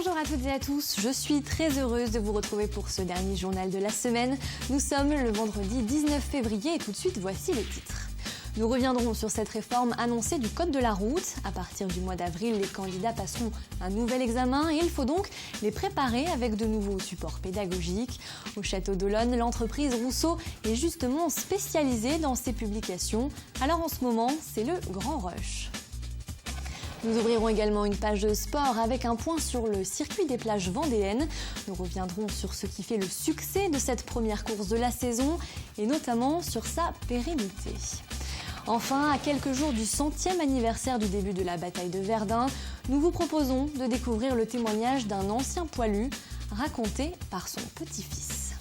Bonjour à toutes et à tous, je suis très heureuse de vous retrouver pour ce dernier journal de la semaine. Nous sommes le vendredi 19 février et tout de suite voici les titres. Nous reviendrons sur cette réforme annoncée du Code de la route. À partir du mois d'avril, les candidats passeront un nouvel examen et il faut donc les préparer avec de nouveaux supports pédagogiques. Au Château d'Olonne, l'entreprise Rousseau est justement spécialisée dans ces publications. Alors en ce moment, c'est le grand rush. Nous ouvrirons également une page de sport avec un point sur le circuit des plages vendéennes. Nous reviendrons sur ce qui fait le succès de cette première course de la saison et notamment sur sa pérennité. Enfin, à quelques jours du 100e anniversaire du début de la bataille de Verdun, nous vous proposons de découvrir le témoignage d'un ancien poilu raconté par son petit-fils.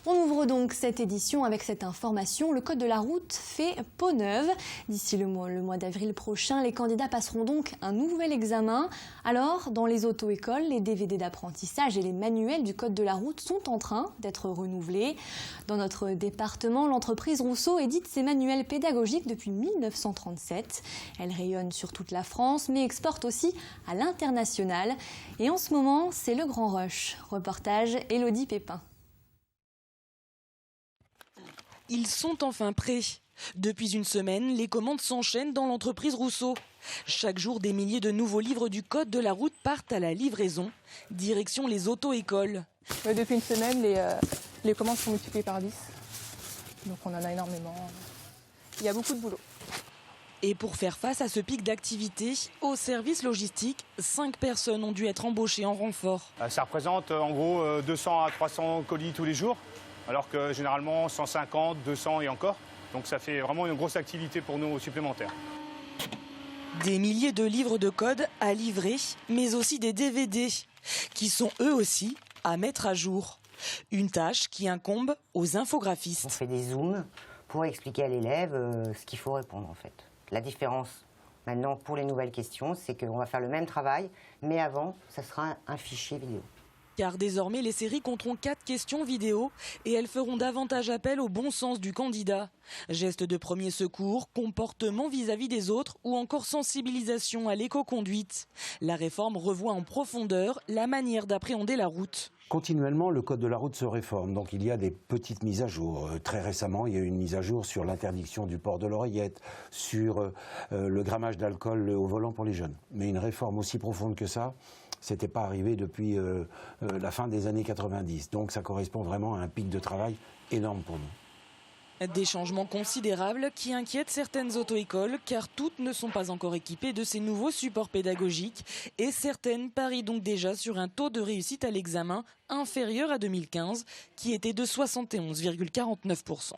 On ouvre donc cette édition avec cette information. Le Code de la route fait peau neuve. D'ici le mois d'avril prochain, les candidats passeront donc un nouvel examen. Alors, dans les auto-écoles, les DVD d'apprentissage et les manuels du Code de la route sont en train d'être renouvelés. Dans notre département, l'entreprise Rousseau édite ses manuels pédagogiques depuis 1937. Elle rayonne sur toute la France, mais exporte aussi à l'international. Et en ce moment, c'est le grand rush. Reportage Élodie Pépin. Ils sont enfin prêts. Depuis une semaine, les commandes s'enchaînent dans l'entreprise Rousseau. Chaque jour, des milliers de nouveaux livres du Code de la route partent à la livraison. Direction les auto-écoles. Depuis une semaine, les commandes sont multipliées par 10. Donc on en a énormément. Il y a beaucoup de boulot. Et pour faire face à ce pic d'activité, au service logistique, 5 personnes ont dû être embauchées en renfort. Ça représente en gros 200 à 300 colis tous les jours. Alors que généralement 150, 200 et encore. Donc ça fait vraiment une grosse activité pour nous supplémentaire. Des milliers de livres de code à livrer, mais aussi des DVD, qui sont eux aussi à mettre à jour. Une tâche qui incombe aux infographistes. On fait des zooms pour expliquer à l'élève ce qu'il faut répondre en fait. La différence maintenant pour les nouvelles questions, c'est qu'on va faire le même travail, mais avant, ça sera un fichier vidéo. Car désormais, les séries compteront 4 questions vidéo et elles feront davantage appel au bon sens du candidat. Gestes de premier secours, comportement vis-à-vis des autres ou encore sensibilisation à l'éco-conduite. La réforme revoit en profondeur la manière d'appréhender la route. Continuellement, le Code de la route se réforme, donc il y a des petites mises à jour. Très récemment, il y a eu une mise à jour sur l'interdiction du port de l'oreillette, sur le grammage d'alcool au volant pour les jeunes. Mais une réforme aussi profonde que ça, c'était pas arrivé depuis la fin des années 90. Donc ça correspond vraiment à un pic de travail énorme pour nous. Des changements considérables qui inquiètent certaines auto-écoles car toutes ne sont pas encore équipées de ces nouveaux supports pédagogiques et certaines parient donc déjà sur un taux de réussite à l'examen inférieur à 2015 qui était de 71,49%.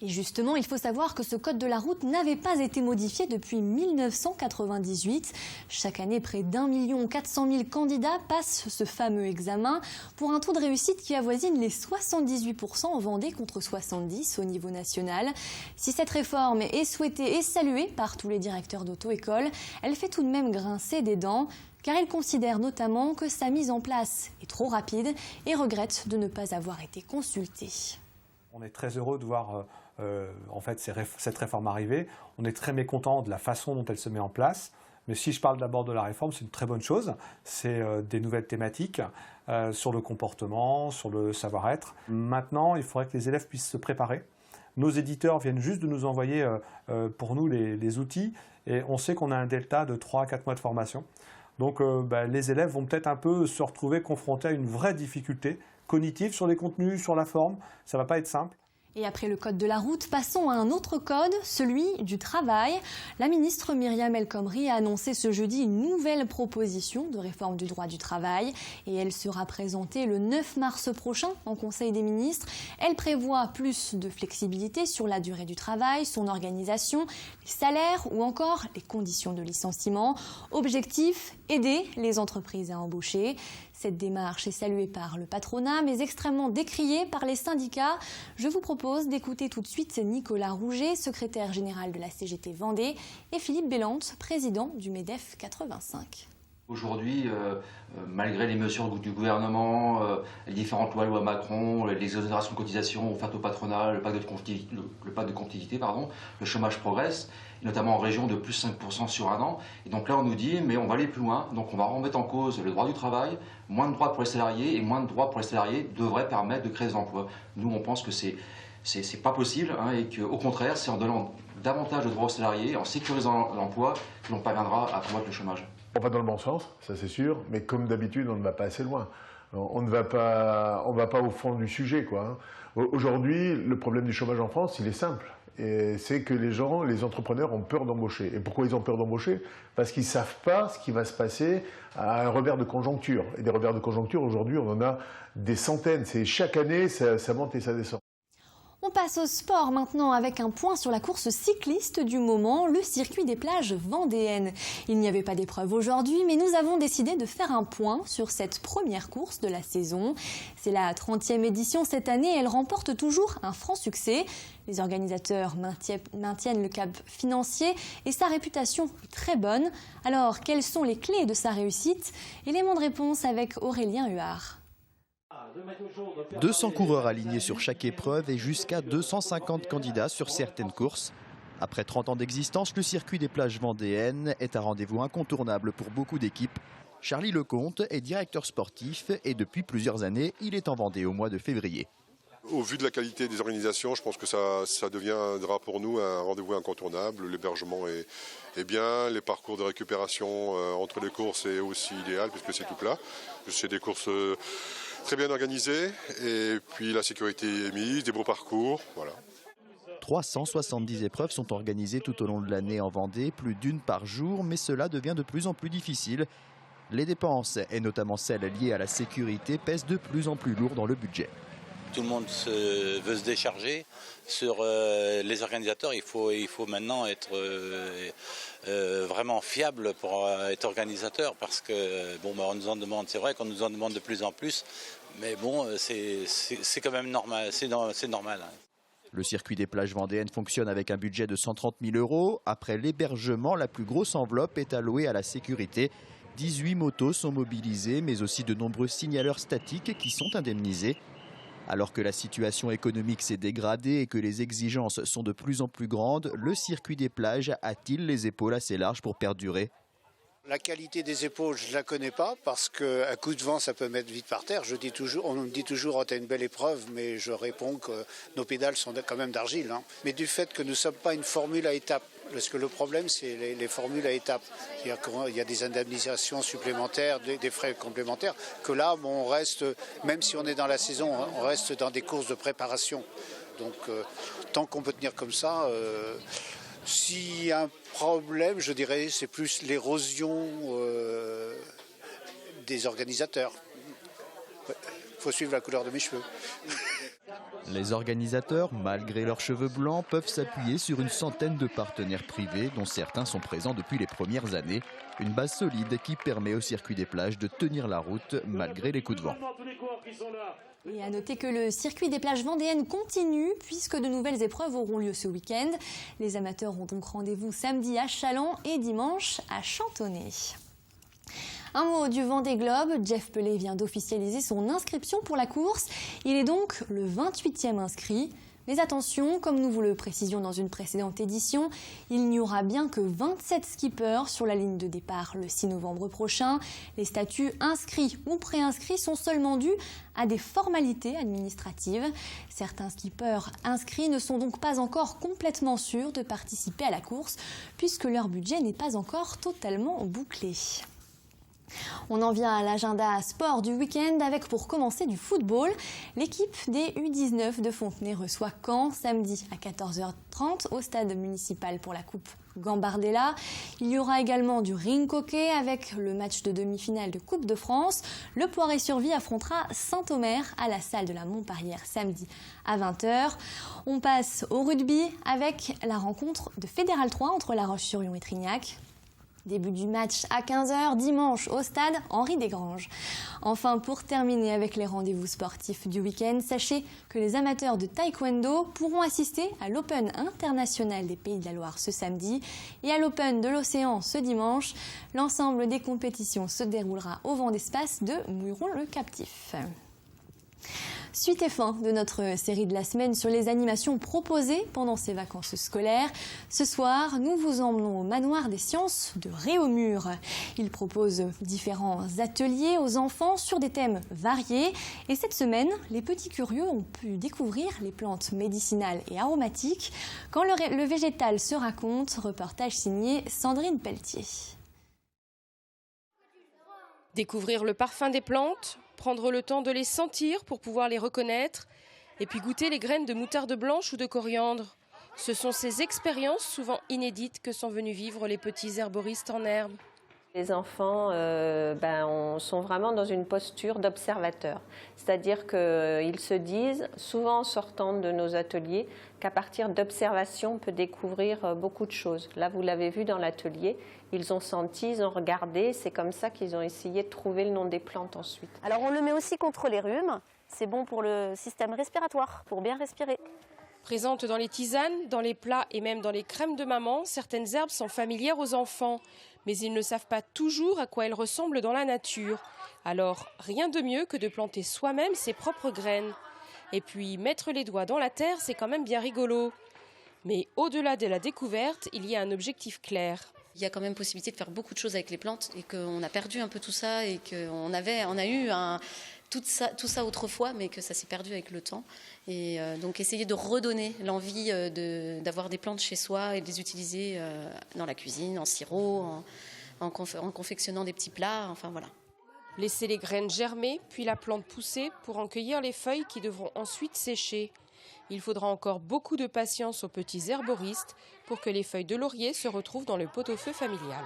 Et justement, il faut savoir que ce code de la route n'avait pas été modifié depuis 1998. Chaque année, près d'1 400 000 candidats passent ce fameux examen pour un taux de réussite qui avoisine les 78% en Vendée contre 70% au niveau national. Si cette réforme est souhaitée et saluée par tous les directeurs d'auto-école, elle fait tout de même grincer des dents car ils considèrent notamment que sa mise en place est trop rapide et regrettent de ne pas avoir été consultés. On est très heureux de voir en fait, cette réforme arriver. On est très mécontent de la façon dont elle se met en place. Mais si je parle d'abord de la réforme, c'est une très bonne chose. C'est des nouvelles thématiques sur le comportement, sur le savoir-être. Maintenant, il faudrait que les élèves puissent se préparer. Nos éditeurs viennent juste de nous envoyer pour nous les outils. Et on sait qu'on a un delta de 3 à 4 mois de formation. Donc les élèves vont peut-être un peu se retrouver confrontés à une vraie difficulté cognitive sur les contenus, sur la forme. Ça ne va pas être simple. Et après le code de la route, passons à un autre code, celui du travail. La ministre Myriam El Khomri a annoncé ce jeudi une nouvelle proposition de réforme du droit du travail. Et elle sera présentée le 9 mars prochain en Conseil des ministres. Elle prévoit plus de flexibilité sur la durée du travail, son organisation, les salaires ou encore les conditions de licenciement. Objectif, aider les entreprises à embaucher. Cette démarche est saluée par le patronat, mais extrêmement décriée par les syndicats. Je vous propose d'écouter tout de suite Nicolas Rouget, secrétaire général de la CGT Vendée, et Philippe Bellante, président du MEDEF 85. Aujourd'hui, malgré les mesures du gouvernement, les différentes lois Macron, les exonérations de cotisations offertes au patronat, le pacte de compétitivité, le chômage progresse, et notamment en région de plus 5% sur un an. Et donc là, on nous dit, mais on va aller plus loin, donc on va remettre en cause le droit du travail, moins de droits pour les salariés, et moins de droits pour les salariés devraient permettre de créer des emplois. Nous, on pense que c'est pas possible, et qu'au contraire, c'est en donnant davantage de droits aux salariés, en sécurisant l'emploi, que l'on parviendra à combattre le chômage. On va dans le bon sens, ça c'est sûr, mais comme d'habitude, on ne va pas assez loin. On ne va pas au fond du sujet, quoi. Aujourd'hui, le problème du chômage en France, il est simple. Et c'est que les entrepreneurs ont peur d'embaucher. Et pourquoi ils ont peur d'embaucher? Parce qu'ils ne savent pas ce qui va se passer à un revers de conjoncture. Et des revers de conjoncture, aujourd'hui, on en a des centaines. Chaque année, ça monte et ça descend. On passe au sport maintenant avec un point sur la course cycliste du moment, le circuit des plages vendéennes. Il n'y avait pas d'épreuve aujourd'hui, mais nous avons décidé de faire un point sur cette première course de la saison. C'est la 30e édition cette année et elle remporte toujours un franc succès. Les organisateurs maintiennent le cap financier et sa réputation est très bonne. Alors, quelles sont les clés de sa réussite? Élément de réponse avec Aurélien Huard. 200 coureurs alignés sur chaque épreuve et jusqu'à 250 candidats sur certaines courses. Après 30 ans d'existence, le circuit des plages vendéennes est un rendez-vous incontournable pour beaucoup d'équipes. Charlie Lecomte est directeur sportif et depuis plusieurs années, il est en Vendée au mois de février. Au vu de la qualité des organisations, je pense que ça deviendra pour nous un rendez-vous incontournable. L'hébergement est bien, les parcours de récupération entre les courses est aussi idéal puisque c'est tout plat. C'est des courses très bien organisées et puis la sécurité est mise, des beaux parcours, voilà. 370 épreuves sont organisées tout au long de l'année en Vendée, plus d'une par jour, mais cela devient de plus en plus difficile. Les dépenses, et notamment celles liées à la sécurité, pèsent de plus en plus lourd dans le budget. Tout le monde veut se décharger. Sur les organisateurs, il faut maintenant être vraiment fiable pour être organisateur parce que on nous en demande, c'est vrai qu'on nous en demande de plus en plus, mais bon, c'est quand même normal, c'est normal. Le circuit des plages vendéennes fonctionne avec un budget de 130 000 €. Après l'hébergement, la plus grosse enveloppe est allouée à la sécurité. 18 motos sont mobilisées, mais aussi de nombreux signaleurs statiques qui sont indemnisés. Alors que la situation économique s'est dégradée et que les exigences sont de plus en plus grandes, le circuit des plages a-t-il les épaules assez larges pour perdurer ? La qualité des épaules, je ne la connais pas parce qu'à coup de vent, ça peut mettre vite par terre. On me dit toujours, oh, t'as une belle épreuve, mais je réponds que nos pédales sont quand même d'argile. Mais du fait que nous ne sommes pas une formule à étapes, parce que le problème, c'est les formules à étapes. Il y a des indemnisations supplémentaires, des frais complémentaires, que là, on reste, même si on est dans la saison, on reste dans des courses de préparation. Donc, tant qu'on peut tenir comme ça... S'il y a un problème, je dirais, c'est plus l'érosion des organisateurs. Il faut suivre la couleur de mes cheveux. Les organisateurs, malgré leurs cheveux blancs, peuvent s'appuyer sur une centaine de partenaires privés, dont certains sont présents depuis les premières années. Une base solide qui permet au circuit des plages de tenir la route malgré les coups de vent. Et à noter que le circuit des plages vendéennes continue puisque de nouvelles épreuves auront lieu ce week-end. Les amateurs ont donc rendez-vous samedi à Challans et dimanche à Chantonnay. Un mot du Vendée Globe, Jeff Pelé vient d'officialiser son inscription pour la course. Il est donc le 28e inscrit. Mais attention, comme nous vous le précisions dans une précédente édition, il n'y aura bien que 27 skippers sur la ligne de départ le 6 novembre prochain. Les statuts inscrits ou préinscrits sont seulement dus à des formalités administratives. Certains skippers inscrits ne sont donc pas encore complètement sûrs de participer à la course puisque leur budget n'est pas encore totalement bouclé. On en vient à l'agenda sport du week-end avec pour commencer du football. L'équipe des U19 de Fontenay reçoit Caen samedi à 14h30 au stade municipal pour la Coupe Gambardella. Il y aura également du ring hockey avec le match de demi-finale de Coupe de France. Le Poiré-sur-Vie affrontera Saint-Omer à la salle de la Montparière samedi à 20h. On passe au rugby avec la rencontre de Fédéral 3 entre La Roche-sur-Yon et Trignac. Début du match à 15h dimanche au stade Henri Desgranges. Enfin, pour terminer avec les rendez-vous sportifs du week-end, sachez que les amateurs de taekwondo pourront assister à l'Open international des Pays de la Loire ce samedi et à l'Open de l'Océan ce dimanche. L'ensemble des compétitions se déroulera au vent d'espace de Mouilleron-le-Captif. Suite et fin de notre série de la semaine sur les animations proposées pendant ces vacances scolaires. Ce soir, nous vous emmenons au Manoir des Sciences de Réaumur. Il propose différents ateliers aux enfants sur des thèmes variés. Et cette semaine, les petits curieux ont pu découvrir les plantes médicinales et aromatiques. Quand le végétal se raconte, reportage signé Sandrine Pelletier. Découvrir le parfum des plantes, prendre le temps de les sentir pour pouvoir les reconnaître, et puis goûter les graines de moutarde blanche ou de coriandre. Ce sont ces expériences souvent inédites que sont venus vivre les petits herboristes en herbe. Les enfants sont vraiment dans une posture d'observateur. C'est-à-dire qu'ils se disent, souvent en sortant de nos ateliers, qu'à partir d'observation, on peut découvrir beaucoup de choses. Là, vous l'avez vu dans l'atelier, ils ont senti, ils ont regardé. C'est comme ça qu'ils ont essayé de trouver le nom des plantes ensuite. Alors on le met aussi contre les rhumes. C'est bon pour le système respiratoire, pour bien respirer. Présentes dans les tisanes, dans les plats et même dans les crèmes de maman, certaines herbes sont familières aux enfants. Mais ils ne savent pas toujours à quoi elles ressemblent dans la nature. Alors, rien de mieux que de planter soi-même ses propres graines. Et puis, mettre les doigts dans la terre, c'est quand même bien rigolo. Mais au-delà de la découverte, il y a un objectif clair. Il y a quand même possibilité de faire beaucoup de choses avec les plantes et qu'on a perdu un peu tout ça et qu'on a eu tout ça autrefois, mais que ça s'est perdu avec le temps. Et donc essayer de redonner l'envie d'avoir des plantes chez soi et de les utiliser dans la cuisine, en sirop, en confectionnant des petits plats, enfin voilà. Laisser les graines germer, puis la plante pousser pour en cueillir les feuilles qui devront ensuite sécher. Il faudra encore beaucoup de patience aux petits herboristes pour que les feuilles de laurier se retrouvent dans le pot-au-feu familial.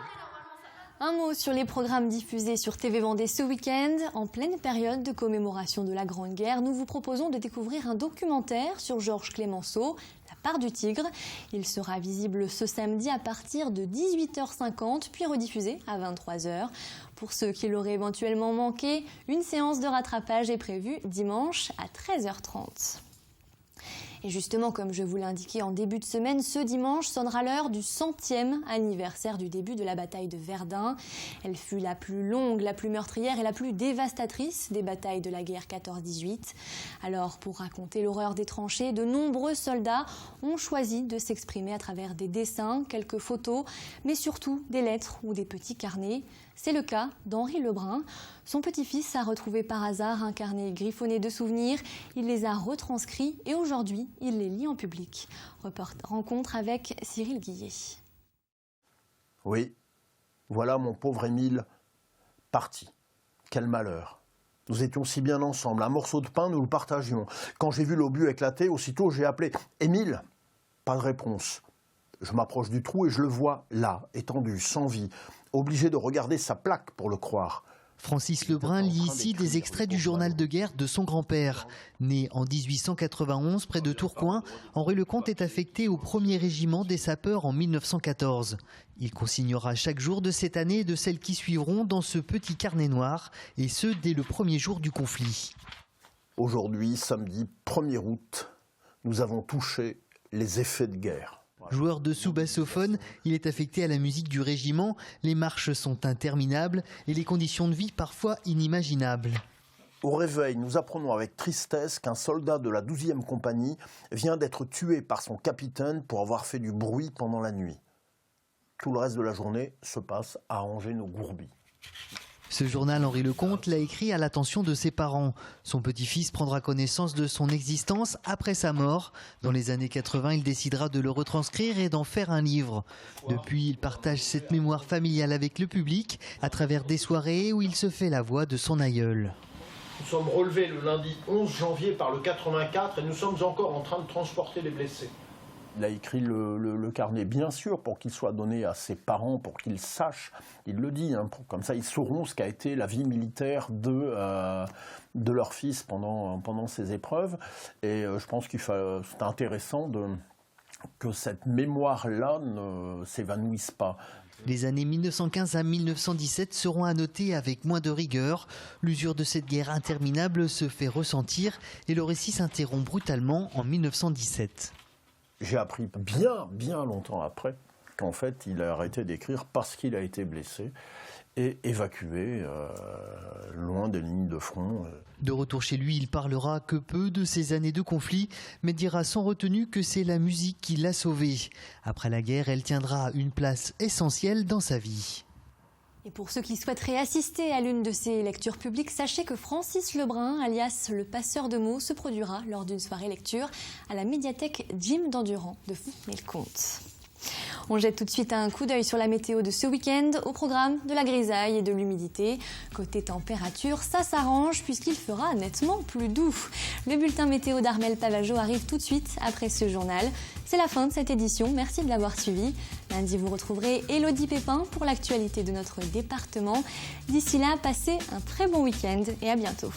Un mot sur les programmes diffusés sur TV Vendée ce week-end. En pleine période de commémoration de la Grande Guerre, nous vous proposons de découvrir un documentaire sur Georges Clemenceau, La part du tigre. Il sera visible ce samedi à partir de 18h50, puis rediffusé à 23h. Pour ceux qui l'auraient éventuellement manqué, une séance de rattrapage est prévue dimanche à 13h30. Et justement, comme je vous l'indiquais en début de semaine, ce dimanche sonnera l'heure du 100e anniversaire du début de la bataille de Verdun. Elle fut la plus longue, la plus meurtrière et la plus dévastatrice des batailles de la guerre 14-18. Alors, pour raconter l'horreur des tranchées, de nombreux soldats ont choisi de s'exprimer à travers des dessins, quelques photos, mais surtout des lettres ou des petits carnets. C'est le cas d'Henri Lebrun. Son petit-fils a retrouvé par hasard un carnet griffonné de souvenirs. Il les a retranscrits et aujourd'hui, il les lit en public. Rencontre avec Cyril Guillet. Oui, voilà mon pauvre Émile parti. Quel malheur. Nous étions si bien ensemble. Un morceau de pain, nous le partagions. Quand j'ai vu l'obus éclater, aussitôt j'ai appelé « Émile !» Pas de réponse. Je m'approche du trou et je le vois là, étendu, sans vie, obligé de regarder sa plaque pour le croire. Francis Lebrun lit ici des extraits du journal de guerre de son grand-père. Né en 1891 près de Tourcoing, Henri Lecomte est affecté au 1er régiment des sapeurs en 1914. Il consignera chaque jour de cette année et de celles qui suivront dans ce petit carnet noir, et ce dès le premier jour du conflit. Aujourd'hui, samedi 1er août, nous avons touché les effets de guerre. Joueur de sous-bassophone, il est affecté à la musique du régiment. Les marches sont interminables et les conditions de vie parfois inimaginables. Au réveil, nous apprenons avec tristesse qu'un soldat de la 12e compagnie vient d'être tué par son capitaine pour avoir fait du bruit pendant la nuit. Tout le reste de la journée se passe à ranger nos gourbis. Ce journal, Henri Lecomte l'a écrit à l'attention de ses parents. Son petit-fils prendra connaissance de son existence après sa mort. Dans les années 80, il décidera de le retranscrire et d'en faire un livre. Depuis, il partage cette mémoire familiale avec le public à travers des soirées où il se fait la voix de son aïeul. Nous sommes relevés le lundi 11 janvier par le 84 et nous sommes encore en train de transporter les blessés. Il a écrit le carnet, bien sûr, pour qu'il soit donné à ses parents, pour qu'ils sachent, il le dit, hein, comme ça ils sauront ce qu'a été la vie militaire de leur fils pendant ces épreuves. Et je pense que c'est intéressant que cette mémoire-là ne s'évanouisse pas. Les années 1915 à 1917 seront à noter avec moins de rigueur. L'usure de cette guerre interminable se fait ressentir et le récit s'interrompt brutalement en 1917. J'ai appris bien longtemps après qu'en fait il a arrêté d'écrire parce qu'il a été blessé et évacué loin des lignes de front. De retour chez lui, il parlera que peu de ces années de conflit, mais dira sans retenue que c'est la musique qui l'a sauvé. Après la guerre, elle tiendra une place essentielle dans sa vie. Et pour ceux qui souhaiteraient assister à l'une de ces lectures publiques, sachez que Francis Lebrun, alias le passeur de mots, se produira lors d'une soirée lecture à la médiathèque Jim d'Endurant de Fontenay-le-Comte. On jette tout de suite un coup d'œil sur la météo de ce week-end, au programme de la grisaille et de l'humidité. Côté température, ça s'arrange puisqu'il fera nettement plus doux. Le bulletin météo d'Armelle Pavageau arrive tout de suite après ce journal. C'est la fin de cette édition, merci de l'avoir suivi. Lundi, vous retrouverez Élodie Pépin pour l'actualité de notre département. D'ici là, passez un très bon week-end et à bientôt.